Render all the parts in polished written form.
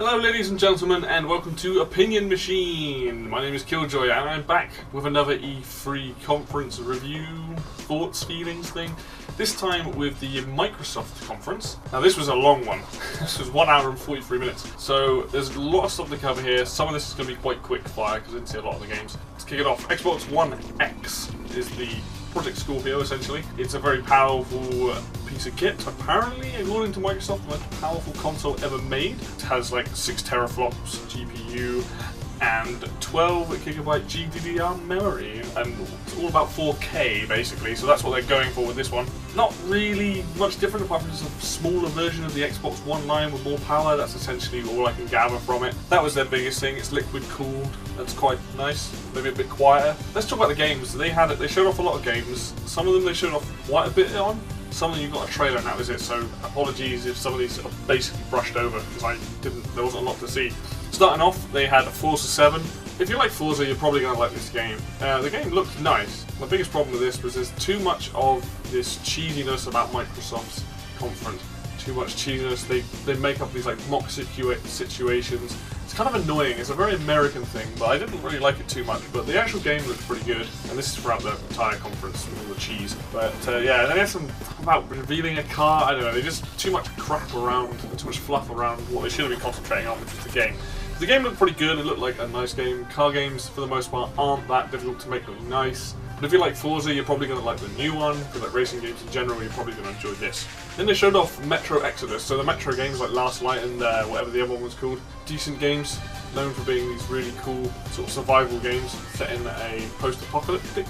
Hello ladies and gentlemen, and welcome to Opinion Machine. My name is Killjoy and I'm back with another E3 conference review, thoughts, feelings thing. This time with the Microsoft conference. Now this was a long one. This was 1 hour and 43 minutes. So there's a lot of stuff to cover here. Some of this is going to be quite quick fire because I didn't see a lot of the games. Let's kick it off. Xbox One X is the Project Scorpio, essentially. It's a very powerful piece of kit. Apparently, according to Microsoft, the most powerful console ever made. It has like 6 teraflops GPU and 12 gigabyte GDDR memory, and it's all about 4K basically, so that's what they're going for with this one. Not really much different apart from just a smaller version of the Xbox One line with more power. That's essentially all I can gather from it. That was their biggest thing. It's liquid cooled. That's quite nice. Maybe a bit quieter. Let's talk about the games. They showed off a lot of games. Some of them they showed off quite a bit on. Some of them you got a trailer and that was it, so apologies if some of these are basically brushed over because there wasn't a lot to see. Starting off, they had Forza 7. If you like Forza, you're probably going to like this game. The game looked nice. My biggest problem with this was there's too much of this cheesiness about Microsoft's conference. Too much cheesiness. They make up these like mock situations. It's kind of annoying. It's a very American thing, but I didn't really like it too much. But the actual game looked pretty good, and this is throughout the entire conference with all the cheese. But yeah, they had some about revealing a car. I don't know. They just too much crap around, too much fluff around what they should have been concentrating on, which is the game. The game looked pretty good. It looked like a nice game. Car games, for the most part, aren't that difficult to make look nice. But if you like Forza, you're probably going to like the new one. If you like racing games in general, you're probably going to enjoy this. Then they showed off Metro Exodus. So the Metro games like Last Light and whatever the other one was called. Decent games, known for being these really cool sort of survival games set in a post-apocalyptic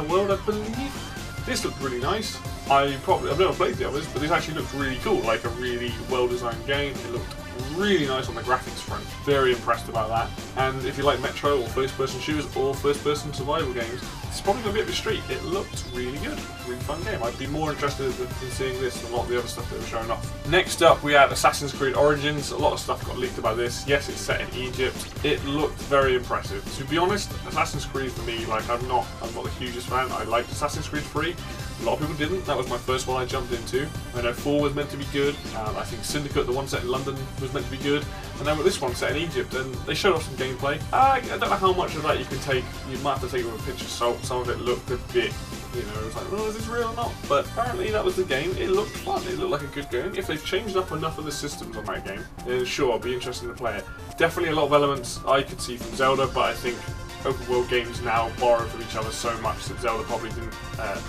world, I believe. This looked really nice. I've never played the others, but this actually looked really cool. Like a really well-designed game. It looked really nice on the graphics front. Very impressed about that. And if you like Metro or first-person shooters or first-person survival games, it's probably going to be up your street. It looked really good. Really fun game. I'd be more interested in seeing this than a lot of the other stuff they were showing off. Next up, we had Assassin's Creed Origins. A lot of stuff got leaked about this. Yes, it's set in Egypt. It looked very impressive. To be honest, Assassin's Creed for me, like I'm not the hugest fan. I liked Assassin's Creed 3. A lot of people didn't. That was my first one I jumped into. I know 4 was meant to be good. I think Syndicate, the one set in London, was meant to be good. And then with this one set in Egypt, and they showed off some gameplay. I don't know how much of that you can take. You might have to take it with a pinch of salt. Some of it looked a bit, it's like, oh, is this real or not? But apparently that was the game. It looked fun. It looked like a good game. If they've changed up enough of the systems on that game, then sure, it'll be interesting to play it. Definitely a lot of elements I could see from Zelda, but I think open world games now borrow from each other so much that Zelda probably didn't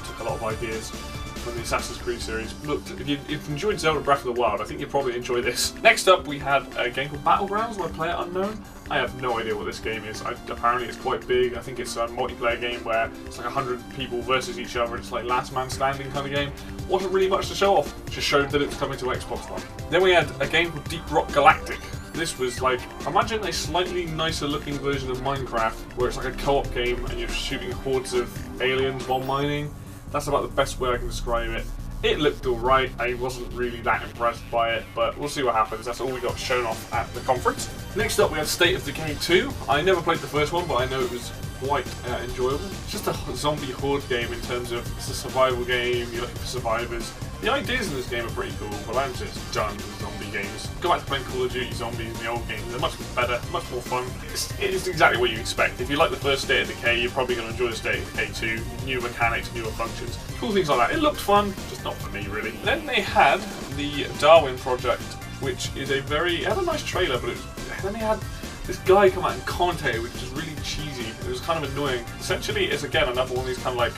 took a lot of ideas from the Assassin's Creed series. Look, if you've enjoyed Zelda Breath of the Wild, I think you'll probably enjoy this. Next up, we had a game called Battlegrounds by Player Unknown. I have no idea what this game is. Apparently it's quite big. I think it's a multiplayer game where it's like 100 people versus each other. It's like last man standing kind of game. Wasn't really much to show off. Just showed that it was coming to Xbox One. Then we had a game called Deep Rock Galactic. This was like, imagine a slightly nicer looking version of Minecraft where it's like a co-op game and you're shooting hordes of aliens while mining. That's about the best way I can describe it. It looked alright. I wasn't really that impressed by it, but we'll see what happens. That's all we got shown off at the conference. Next up we had State of Decay 2. I never played the first one, but I know it was quite enjoyable. It's just a zombie horde game in terms of it's a survival game, you're looking for survivors. The ideas in this game are pretty cool, but I'm just done with zombie games. Go back to playing Call of Duty Zombies in the old games. They're much better, much more fun. It's exactly what you expect. If you like the first State of Decay, you're probably going to enjoy the State of Decay 2. New mechanics, newer functions, cool things like that. It looked fun, just not for me really. Then they had the Darwin Project, which is it had a nice trailer, but then they had this guy come out and commentate, which is really cheesy. It was kind of annoying. Essentially, it's again another one of these kind of like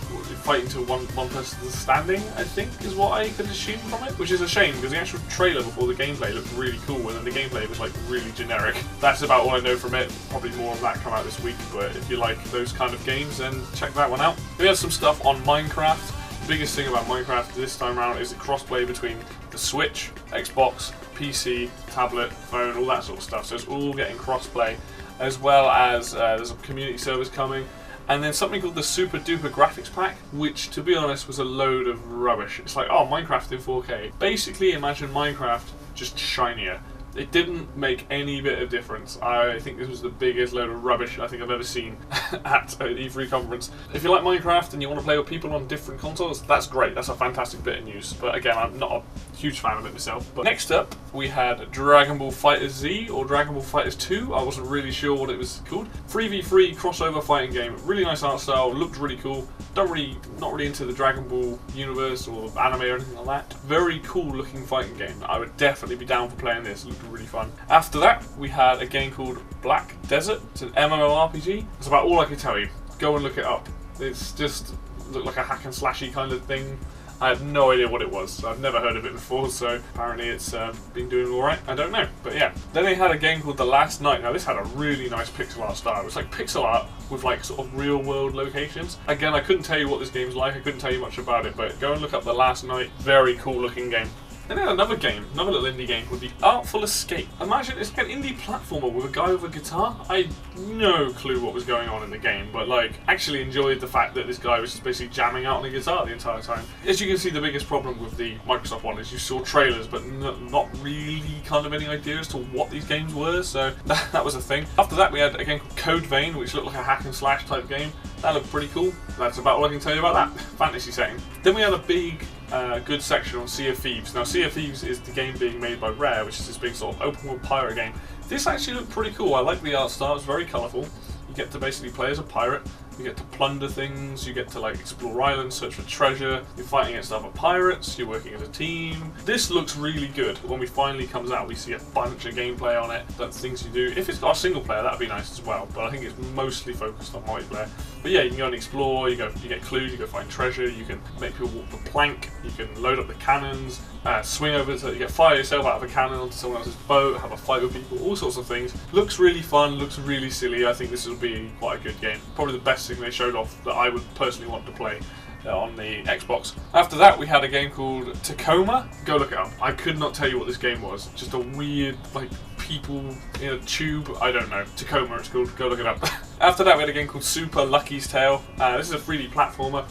fighting to one person's standing, I think, is what I could assume from it. Which is a shame, because the actual trailer before the gameplay looked really cool, and then the gameplay was like really generic. That's about all I know from it. Probably more of that come out this week, but if you like those kind of games, then check that one out. We have some stuff on Minecraft. The biggest thing about Minecraft this time around is the crossplay between the Switch, Xbox, PC, tablet, phone, all that sort of stuff. So it's all getting crossplay, as well as there's a community service coming, and then something called the Super Duper Graphics Pack, which, to be honest, was a load of rubbish. It's like, oh, Minecraft in 4K. Basically, imagine Minecraft just shinier. It didn't make any bit of difference. I think this was the biggest load of rubbish I think I've ever seen at an E3 conference. If you like Minecraft and you want to play with people on different consoles, that's great. That's a fantastic bit of news. But again, I'm not a huge fan of it myself. But next up, we had Dragon Ball FighterZ Z or Dragon Ball FighterZ 2. I wasn't really sure what it was called. 3v3 crossover fighting game. Really nice art style. Looked really cool. Not really into the Dragon Ball universe or anime or anything like that. Very cool looking fighting game. I would definitely be down for playing this. It looked really fun. After that, we had a game called Black Desert. It's an MMORPG. That's about all I can tell you. Go and look it up. It's just looked like a hack and slashy kind of thing. I had no idea what it was. I've never heard of it before, so apparently it's been doing alright. I don't know, but yeah. Then they had a game called The Last Night. Now this had a really nice pixel art style. It was like pixel art with like sort of real world locations. Again, I couldn't tell you what this game's like. I couldn't tell you much about it, but go and look up The Last Night. Very cool looking game. Then they had another game, another little indie game called The Artful Escape. Imagine it's like an indie platformer with a guy with a guitar. I had no clue what was going on in the game, but like actually enjoyed the fact that this guy was just basically jamming out on a guitar the entire time. As you can see, the biggest problem with the Microsoft one is you saw trailers, but not really kind of any idea as to what these games were, so that was a thing. After that, we had a game called Code Vein, which looked like a hack and slash type game. That looked pretty cool. That's about all I can tell you about that fantasy setting. Then we had a big good section on Sea of Thieves. Now, Sea of Thieves is the game being made by Rare, which is this big sort of open world pirate game. This actually looked pretty cool. I like the art style. It's very colourful. You get to basically play as a pirate. You get to plunder things, you get to like explore islands, search for treasure, you're fighting against other pirates, you're working as a team. This looks really good. When we finally comes out, we see a bunch of gameplay on it, that's things you do. If it's got a single player, that'd be nice as well, but I think it's mostly focused on multiplayer. But yeah, you can go and explore, you get clues, you go find treasure, you can make people walk the plank, you can load up the cannons, swing over to, you get fire yourself out of a cannon onto someone else's boat, have a fight with people, all sorts of things. Looks really fun, looks really silly. I think this will be quite a good game. Probably the best thing they showed off that I would personally want to play on the Xbox. After that, we had a game called Tacoma. Go look it up. I could not tell you what this game was. Just a weird, like, people in a tube. I don't know. Tacoma, it's called. Go look it up. After that, we had a game called Super Lucky's Tale. This is a 3D platformer.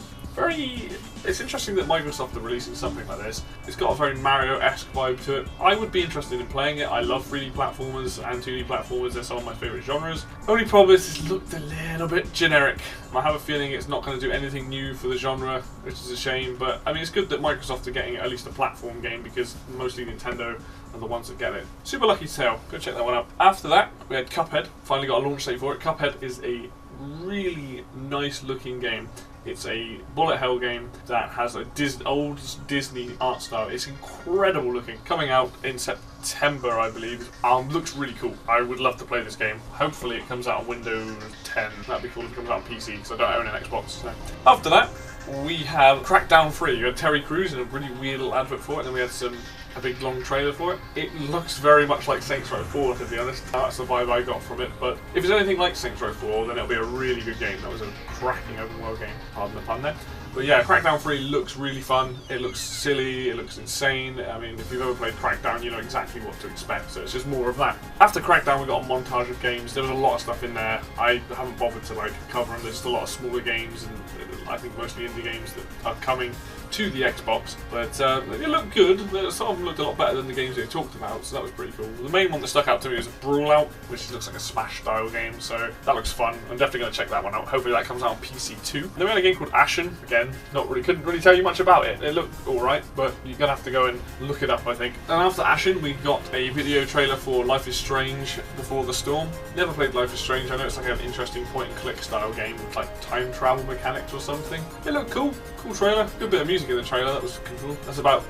It's interesting that Microsoft are releasing something like this. It's got a very Mario-esque vibe to it. I would be interested in playing it. I love 3D platformers and 2D platformers. They're some of my favourite genres. Only problem is it looked a little bit generic. I have a feeling it's not going to do anything new for the genre, which is a shame. But I mean, it's good that Microsoft are getting at least a platform game because mostly Nintendo are the ones that get it. Super Lucky's Tale. Go check that one out. After that, we had Cuphead. Finally got a launch date for it. Cuphead is a really nice looking game. It's a bullet hell game that has a old Disney art style. It's incredible looking. Coming out in September, I believe. Looks really cool. I would love to play this game. Hopefully it comes out on Windows 10. That'd be cool if it comes out on PC, because I don't own an Xbox. So. After that, we have Crackdown 3. You had Terry Crews in a really weird little advert for it, and then we had a big long trailer for it. It looks very much like Saints Row 4, to be honest. That's the vibe I got from it, but if it's anything like Saints Row 4, then it'll be a really good game. That was a cracking open world game, pardon the pun there. But yeah, Crackdown 3 looks really fun. It looks silly, it looks insane. I mean, if you've ever played Crackdown, you know exactly what to expect, so it's just more of that. After Crackdown, we got a montage of games. There was a lot of stuff in there. I haven't bothered to like cover them. There's just a lot of smaller games, and I think mostly indie games that are coming to the Xbox, but they look good. Some of them looked a lot better than the games they talked about, so that was pretty cool. The main one that stuck out to me was Brawlout, which looks like a Smash style game, so that looks fun. I'm definitely going to check that one out. Hopefully that comes out on PC too. Then we had a game called Ashen. Again, couldn't really tell you much about it. It looked alright, but you're going to have to go and look it up, I think. And after Ashen, we got a video trailer for Life is Strange Before the Storm. Never played Life is Strange. I know it's like an interesting point and click style game with like time travel mechanics or something. It looked cool. Cool trailer. Good bit of music in the trailer. That was cool. That's about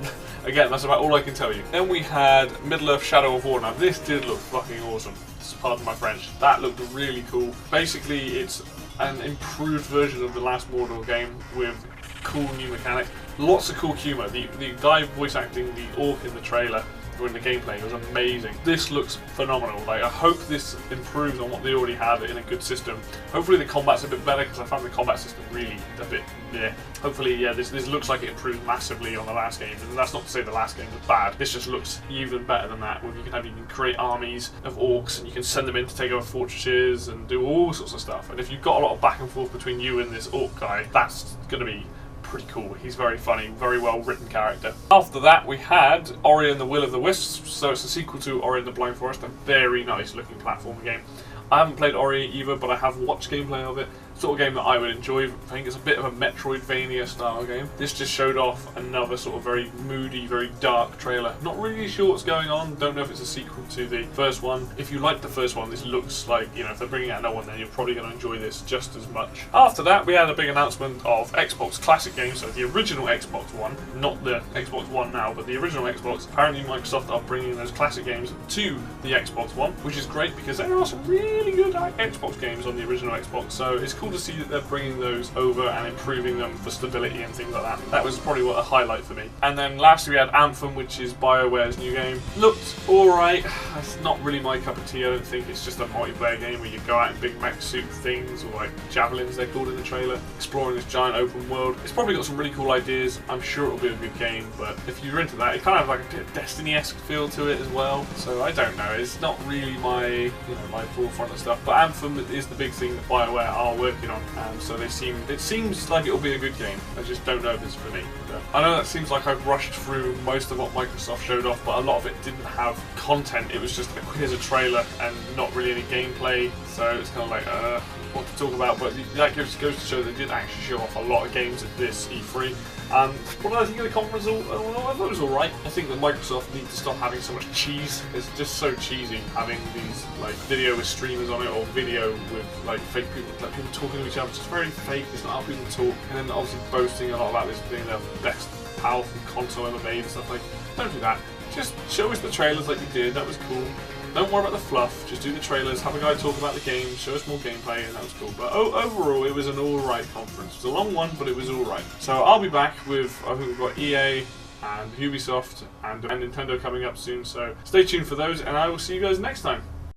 all I can tell you. Then we had Middle-earth Shadow of War. Now this did look fucking awesome. Pardon my French. That looked really cool. Basically, it's an improved version of the last Mordor game with cool new mechanics. Lots of cool humour. The guy voice acting the orc in the trailer in the gameplay was amazing. This looks phenomenal. Like, I hope this improves on what they already have in a good system. Hopefully the combat's a bit better, because I found the combat system really a bit meh. Hopefully, yeah, this looks like it improves massively on the last game. And that's not to say the last game was bad. This just looks even better than that. Where you can create armies of orcs, and you can send them in to take over fortresses and do all sorts of stuff. And if you've got a lot of back and forth between you and this orc guy, that's going to be pretty cool. He's very funny, very well written character. After that we had Ori and the Will of the Wisps, so it's a sequel to Ori and the Blind Forest, a very nice looking platform game. I haven't played Ori either, but I have watched gameplay of it. Sort of game that I would enjoy. I think it's a bit of a Metroidvania style game. This just showed off another sort of very moody, very dark trailer. Not really sure what's going on. Don't know if it's a sequel to the first one. If you liked the first one, this looks like, you know, if they're bringing out another one, then you're probably going to enjoy this just as much. After that, we had a big announcement of Xbox classic games, so the original Xbox One, not the Xbox One now, but the original Xbox. Apparently Microsoft are bringing those classic games to the Xbox One, which is great because there are some really good Xbox games on the original Xbox, so it's cool to see that they're bringing those over and improving them for stability and things like that. That was probably what a highlight for me. And then lastly we had Anthem, which is BioWare's new game. Looked alright. It's not really my cup of tea. I don't think. It's just a multiplayer game where you go out in big mech suit things, or like javelins they're called in the trailer, exploring this giant open world. It's probably got some really cool ideas. I'm sure it'll be a good game, but if you're into that, it kind of has like a bit of Destiny-esque feel to it as well. So I don't know. It's not really my, my forefront of stuff. But Anthem is the big thing that BioWare are working on. So it seems like it'll be a good game. I just don't know if it's for me. But I know that seems like I've rushed through most of what Microsoft showed off, but a lot of it didn't have content. It was just here's a trailer and not really any gameplay. So it's kind of like what to talk about. But that goes to show they did actually show off a lot of games at this E3. What did I think of the conference? I thought it was alright. I think that Microsoft need to stop having so much cheese. It's just so cheesy having these like video with streamers on it, or video with like fake people, like people talking to each other. It's just very fake. It's not how people talk. And then obviously boasting a lot about this being the best powerful console ever made and stuff. Like, don't do that. Just show us the trailers like you did. That was cool. Don't worry about the fluff, just do the trailers, have a guy talk about the game, show us more gameplay, and that was cool. But overall, it was an alright conference. It was a long one, but it was alright. So I'll be back with, I think we've got EA and Ubisoft and Nintendo coming up soon, so stay tuned for those, and I will see you guys next time.